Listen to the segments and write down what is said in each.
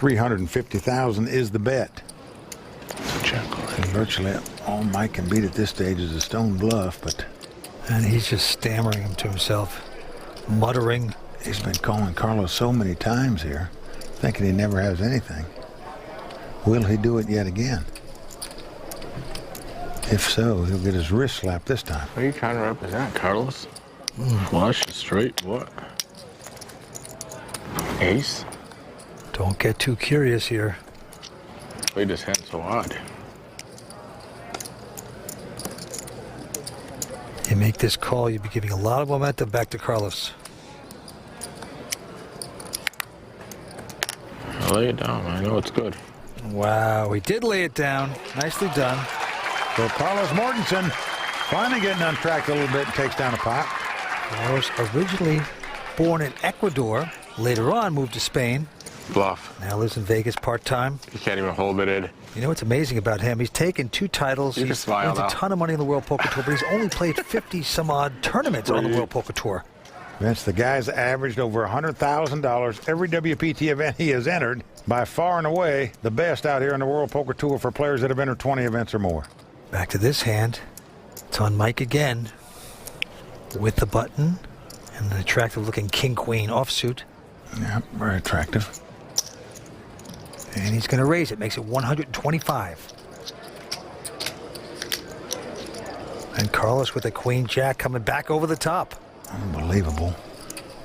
350,000 is the bet. Check. And virtually all Mike can beat at this stage is a stone bluff, but... And he's just stammering to himself, muttering. He's been calling Carlos so many times here, thinking he never has anything. Will he do it yet again? If so, he'll get his wrist slapped this time. What are you trying to represent, Carlos? Flush, straight, what? Ace? Don't get too curious here. Played this hand so odd. You make this call, you'd be giving a lot of momentum back to Carlos. I lay it down. I know it's good. Wow, he did lay it down. Nicely done. So Carlos Mortensen finally getting untracked a little bit and takes down a pot. Carlos, originally born in Ecuador, later on moved to Spain. Bluff. Now lives in Vegas part-time. You can't even hold it in. You know what's amazing about him? He's taken 2 titles. You can He's smile wins a now. ton of money in the World Poker Tour, but he's only played 50-some-odd tournaments on the World Poker Tour. Vince, the guy's averaged over $100,000 every WPT event he has entered. By far and away, the best out here on the World Poker Tour for players that have entered 20 events or more. Back to this hand. It's on Mike again. With the button and an attractive-looking king-queen offsuit. Yeah, very attractive. And he's going to raise it. Makes it 125. And Carlos with a queen-jack coming back over the top. Unbelievable.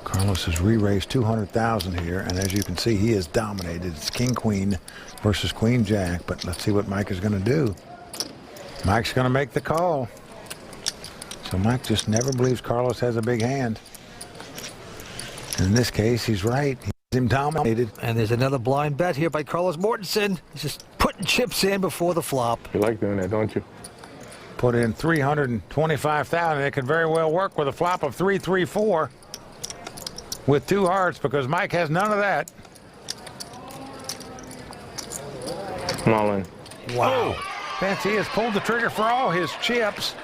Carlos has re-raised 200,000 here, and as you can see, he has dominated. It's king-queen versus queen-jack, but let's see what Mike is going to do. Mike's going to make the call. So Mike just never believes Carlos has a big hand. In this case, he's right. He's him dominated. And there's another blind bet here by Carlos Mortensen. He's just putting chips in before the flop. You like doing that, don't you? Put in 325,000. It could very well work with a flop of 3-3-4 with 2 hearts because Mike has none of that. I'm all in. Wow. Oh, Vince, he has pulled the trigger for all his chips.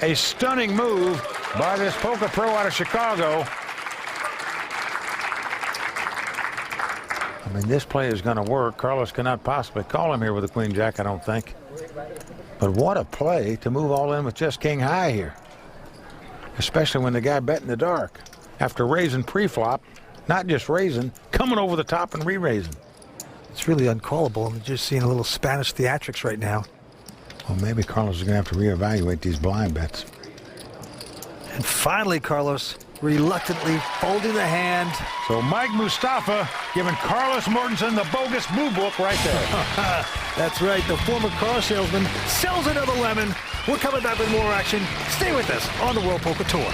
A stunning move by this poker pro out of Chicago. I mean, this play is going to work. Carlos cannot possibly call him here with a queen-jack, I don't think. But what a play to move all in with just king high here. Especially when the guy bet in the dark. After raising pre-flop, not just raising, coming over the top and re-raising. It's really uncallable. I'm just seeing a little Spanish theatrics right now. Well, maybe Carlos is going to have to reevaluate these blind bets. And finally, Carlos reluctantly folding the hand. So Mike Mustafa giving Carlos Mortensen the bogus blue book right there. That's right. The former car salesman sells another lemon. We're coming back with more action. Stay with us on the World Poker Tour.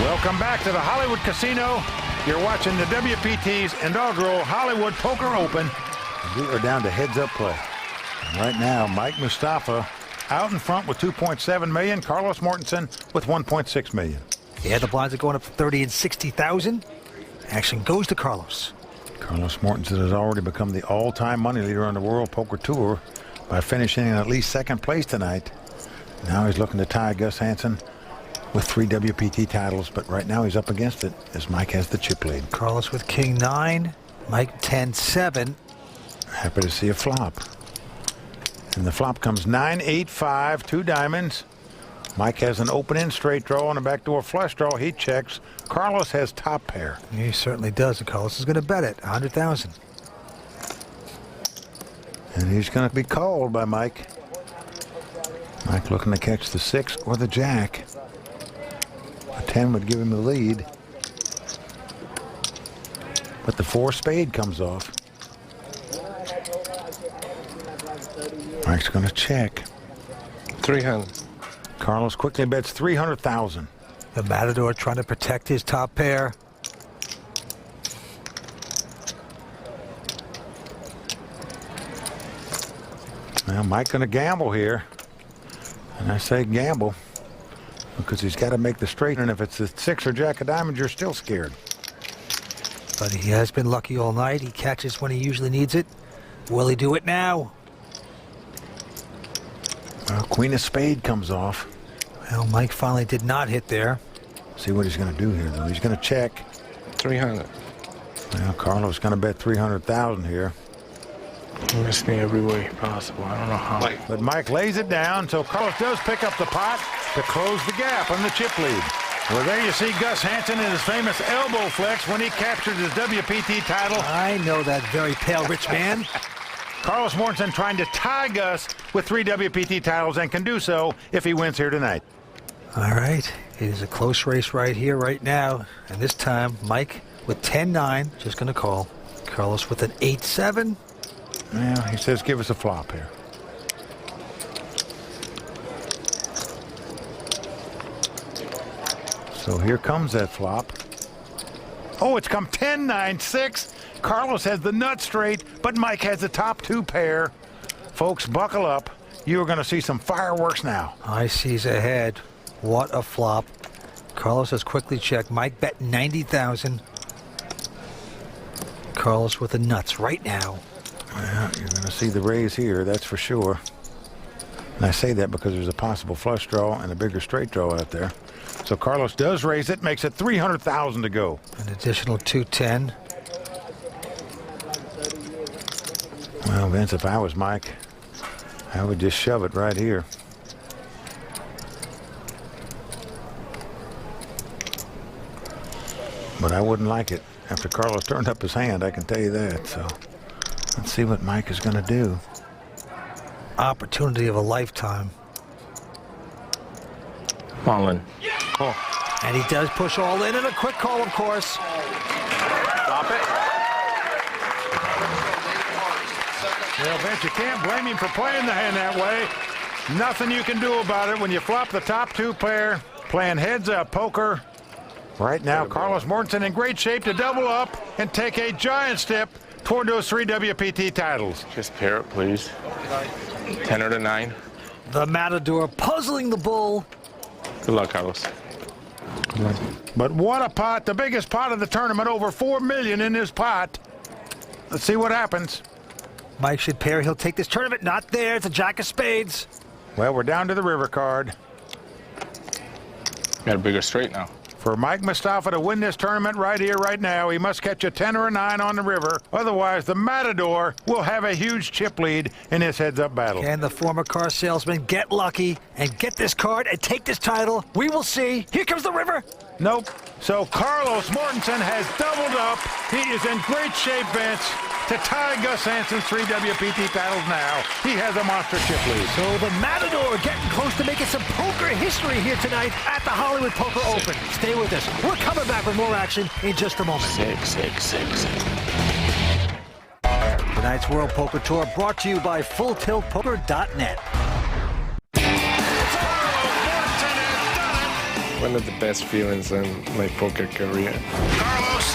Welcome back to the Hollywood Casino. You're watching the WPT's inaugural Hollywood Poker Open. We are down to heads-up play. And right now, Mike Mustafa out in front with 2.7 million. Carlos Mortensen with 1.6 million. Yeah, the blinds are going up to 30 and 60,000. Action goes to Carlos. Carlos Mortensen has already become the all-time money leader on the World Poker Tour by finishing in at least second place tonight. Now he's looking to tie Gus Hansen with 3 WPT titles, but right now he's up against it as Mike has the chip lead. Carlos with king 9, Mike 10-7. Happy to see a flop. And the flop comes 9-8-5, 2 diamonds. Mike has an open-in straight draw and a backdoor flush draw. He checks. Carlos has top pair. He certainly does, and Carlos is going to bet it, 100,000. And he's going to be called by Mike. Mike looking to catch the 6 or the jack. A 10 would give him the lead. But the 4 spade comes off. Mike's going to check. 300. Carlos quickly bets 300,000. The Matador trying to protect his top pair. Now Mike going to gamble here. And I say gamble because he's got to make the straight, and if it's the 6 or jack of diamonds, you're still scared. But he has been lucky all night. He catches when he usually needs it. Will he do it now? Well, queen of spade comes off. Well, Mike finally did not hit there. See what he's going to do here, though. He's going to check. 300. Well, Carlos going to bet 300,000 here. Risking every way possible. I don't know how. But Mike lays it down, so Carlos does pick up the pot to close the gap on the chip lead. Well, there you see Gus Hansen in his famous elbow flex when he captured his WPT title. I know that very pale rich man. Carlos Mortensen trying to tie Gus with 3 WPT titles and can do so if he wins here tonight. All right, it is a close race right here, right now. And this time, Mike with 10-9, just going to call. Carlos with an 8-7. Well, he says give us a flop here. So here comes that flop. Oh, it's come 10-9-6. Carlos has the nut straight, but Mike has the top 2 pair. Folks, buckle up. You are going to see some fireworks now. I sees ahead. What a flop. Carlos has quickly checked. Mike bet 90,000. Carlos with the nuts right now. Well, you're going to see the raise here, that's for sure. And I say that because there's a possible flush draw and a bigger straight draw out there. So Carlos does raise it, makes it 300,000 to go. An additional 210. Well, Vince, if I was Mike, I would just shove it right here. But I wouldn't like it after Carlos turned up his hand, I can tell you that. So let's see what Mike is going to do. Opportunity of a lifetime. All in. Oh, And he does push all in, and a quick call, of course. Stop it. well, Vince, you can't blame him for playing the hand that way. Nothing you can do about it when you flop the top 2 pair, playing heads-up poker. Right now, Carlos Mortensen in great shape to double up and take a giant step toward those 3 WPT titles. Just pair it, please. 10 or 9. The Matador puzzling the bull. Good luck, Carlos. But what a pot, the biggest pot of the tournament, over $4 million in this pot. Let's see what happens. Mike should pair. He'll take this tournament. Not there. It's a jack of spades. Well, we're down to the river card. Got a bigger straight now. For Mike Mustafa to win this tournament right here, right now, he must catch a 10 or a 9 on the river. Otherwise, the Matador will have a huge chip lead in this heads-up battle. Can the former car salesman get lucky and get this card and take this title? We will see. Here comes the river. Nope. So Carlos Mortensen has doubled up. He is in great shape, Vince, to tie Gus Hansen's 3 WPT titles now. He has a monster chip lead. So the Matador getting close to making some poker history here tonight at the Hollywood Poker Open. Stay with us. We're coming back with more action in just a moment. 6. Tonight's World Poker Tour brought to you by FullTiltPoker.net. One of the best feelings in my poker career. Carlos,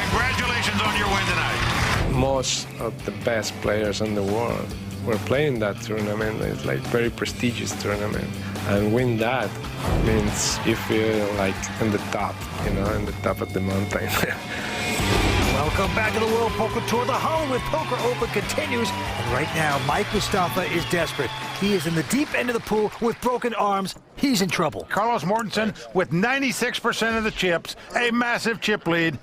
congratulations on your win tonight. Most of the best players in the world were playing that tournament. It's like very prestigious tournament. And win that means you feel like in the top, in the top of the mountain. Welcome back to the World Poker Tour. The Hollywood Poker Open continues. And right now, Mike Mustafa is desperate. He is in the deep end of the pool with broken arms. He's in trouble. Carlos Mortensen with 96% of the chips, a massive chip lead.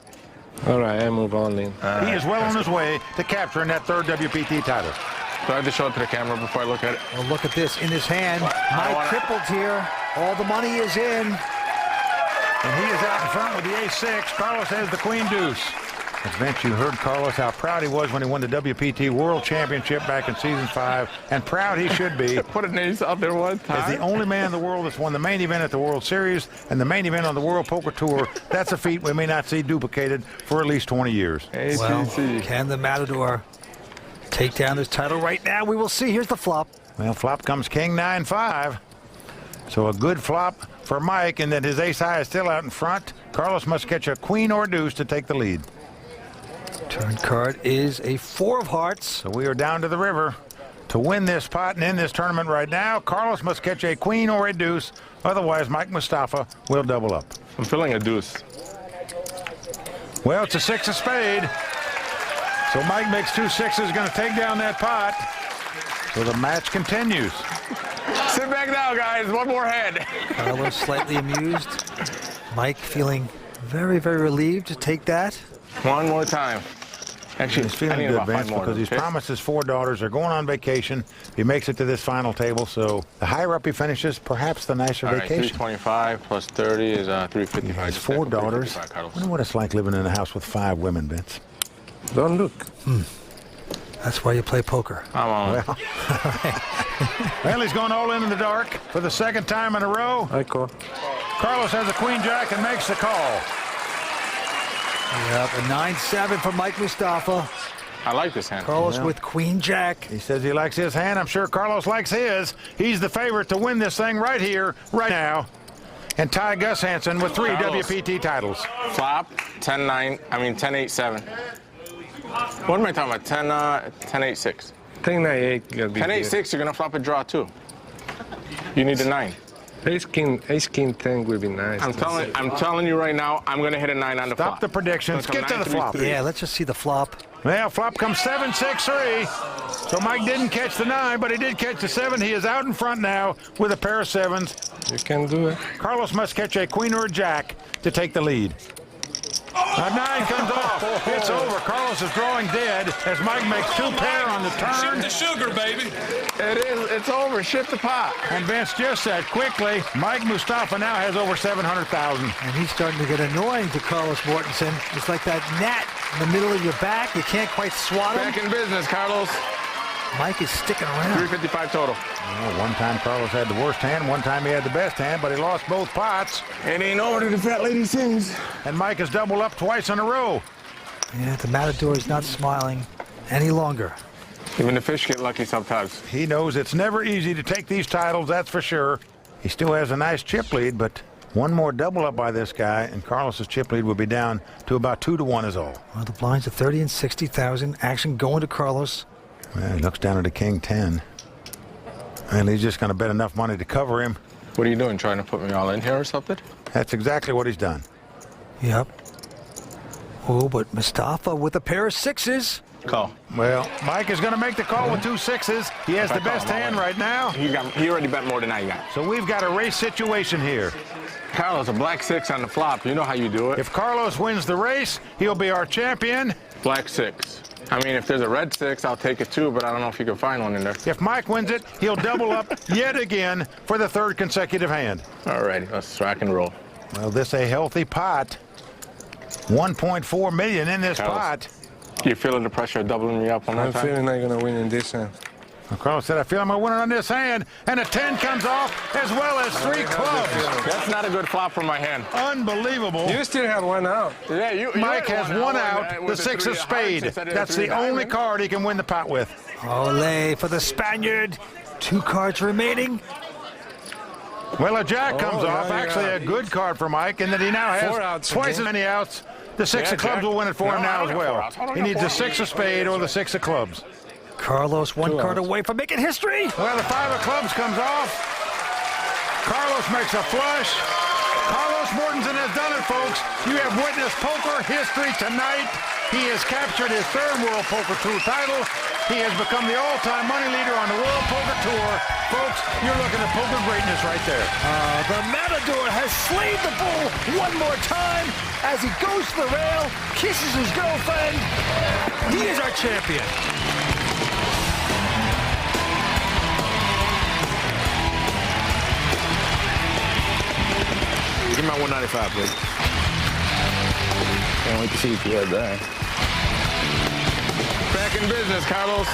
All right, I move on in. He is well on his way to capturing that 3rd WPT title. Do I have to show it to the camera before I look at it? Well, look at this in his hand. Mike crippled here. All the money is in. And he is out in front with the ace-6. Carlos has the queen deuce. As Vince, you heard Carlos how proud he was when he won the WPT World Championship back in Season 5, and proud he should be. Put an ace out there one time. As the only man in the world that's won the main event at the World Series and the main event on the World Poker Tour. That's a feat we may not see duplicated for at least 20 years. Well, can the Matador take down this title right now? We will see. Here's the flop. Well, flop comes King 9-5. So a good flop for Mike, and that his ace-high is still out in front. Carlos must catch a queen or deuce to take the lead. Turn card is a 4 of hearts. So we are down to the river. To win this pot and in this tournament right now, Carlos must catch a queen or a deuce. Otherwise, Mike Mustafa will double up. I'm feeling a deuce. Well, it's a 6 of spade. So Mike makes 2 sixes, going to take down that pot. So the match continues. Sit back now, guys. One more hand. Carlos slightly amused. Mike feeling very, very relieved to take that. One more time. Actually, He's I feeling need good, about 5 Vince, more. because he's okay? promised his 4 daughters are going on vacation. He makes it to this final table, so the higher up he finishes, perhaps the nicer All right, vacation. 325 plus 30 is 355. He has Just 4 take the daughters. 355, I Carlos. wonder what it's like living in a house with 5 women, Vince. Don't look. That's why you play poker. I'm on. Well, well, he's going all in the dark for the 2nd time in a row. I call. Carlos has a queen jack and makes the call. Yep, a 9-7 for Mike Mustafa. I like this hand. Carlos Yeah. with queen jack. He says he likes his hand. I'm sure Carlos likes his. He's the favorite to win this thing right here, right now. And tie Gus Hansen with 3 Carlos. WPT titles. Flop, 10-9, I mean 10-8-7. What am I talking about? 10-8-6. 10-9-8 gonna be 10-8-6, you're gonna flop a draw too. You need a 9. Ace King 10 will be nice. I'm telling you right now, I'm gonna hit a 9 on the flop. Stop the predictions. Gonna Get come to the 9-3-3. flop. Yeah, let's just see the flop. Well, flop comes 7-6-3. So Mike didn't catch the 9, but he did catch the 7. He is out in front now with a pair of 7s. You can do it. Carlos must catch a queen or a jack to take the lead. A 9 comes off. It's over. Carlos is drawing dead as Mike makes 2 pair on the turn. The sugar, baby. It is, it's over, shit the pot. And Vince just said quickly, Mike Mustafa now has over 700,000. And he's starting to get annoying to Carlos Mortensen. It's like that gnat in the middle of your back. You can't quite swat him. Back in business, Carlos. Mike is sticking around. 355 total. One time Carlos had the worst hand, one time he had the best hand, but he lost both pots. It ain't over till the fat lady sings. And Mike has doubled up twice in a row. Yeah, the Matador is not smiling any longer. Even the fish get lucky sometimes. He knows it's never easy to take these titles, that's for sure. He still has a nice chip lead, but one more double up by this guy, and Carlos's chip lead will be down to about 2-1 is all. Well, the blinds are 30 and 60,000. Action going to Carlos. Well, he looks down at a king 10. And he's just going to bet enough money to cover him. What are you doing, trying to put me all in here or something? That's exactly what he's done. Yep. Oh, but Mustafa with a pair of 6s. Call. Well, Mike is going to make the call with 2 6s. He has If I the call, best I'm all hand in. right now. He already bet more than I got. So we've got a race situation here. Carlos, a black 6 on the flop. You know how you do it. If Carlos wins the race, he'll be our champion. Black 6. I mean, if there's a red 6, I'll take it too, but I don't know if you can find one in there. If Mike wins it, he'll double up yet again for the 3rd consecutive hand. All right, let's rock and roll. Well, this a healthy pot. 1.4 million in this Carlos. pot. You feeling the pressure of doubling me up one more I'm time? feeling I'm gonna win in this hand. Well, Carlos said, I feel I'm going to win it on this hand. And a 10 comes off, as well as 3 clubs. That's not a good flop for my hand. Unbelievable. You still have one out. Yeah, you Mike had has one out, the with 6 3 of of hearts spade. instead of That's 3 the of only diamonds. card he can win the pot with. Olé for the Spaniard. 2 cards remaining. Well, a jack comes yeah, off. yeah. Actually, a good card for Mike, in that he now 4 has outs twice as again. many outs. The 6 Yeah, of clubs Jack. will win it for him No, I now don't as got 4 well. outs. I don't He got needs 4 a 6 of spade or the 6 of clubs. Carlos 1 card outs. away from making history. Well, the 5 of clubs comes off. Carlos makes a flush. Carlos Mortensen has done it, folks. You have witnessed poker history tonight. He has captured his 3rd World Poker Tour title. He has become the all-time money leader on the World Poker Tour. Folks, you're looking at poker greatness right there. The Matador has slayed the bull one more time as he goes to the rail, kisses his girlfriend. He is our champion. Give me my 195, please. Can't wait to see if you had that. Back in business, Carlos.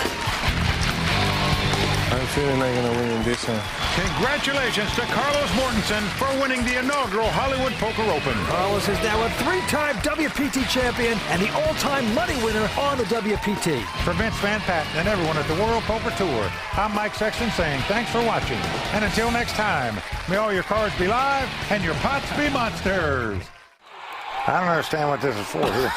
I'm feeling I'm gonna win in this hand. Congratulations to Carlos Mortensen for winning the inaugural Hollywood Poker Open. Carlos is now a 3-time WPT champion and the all-time money winner on the WPT. For Vince Van Patten and everyone at the World Poker Tour, I'm Mike Sexton saying thanks for watching. And until next time, may all your cards be live and your pots be monsters. I don't understand what this is for here.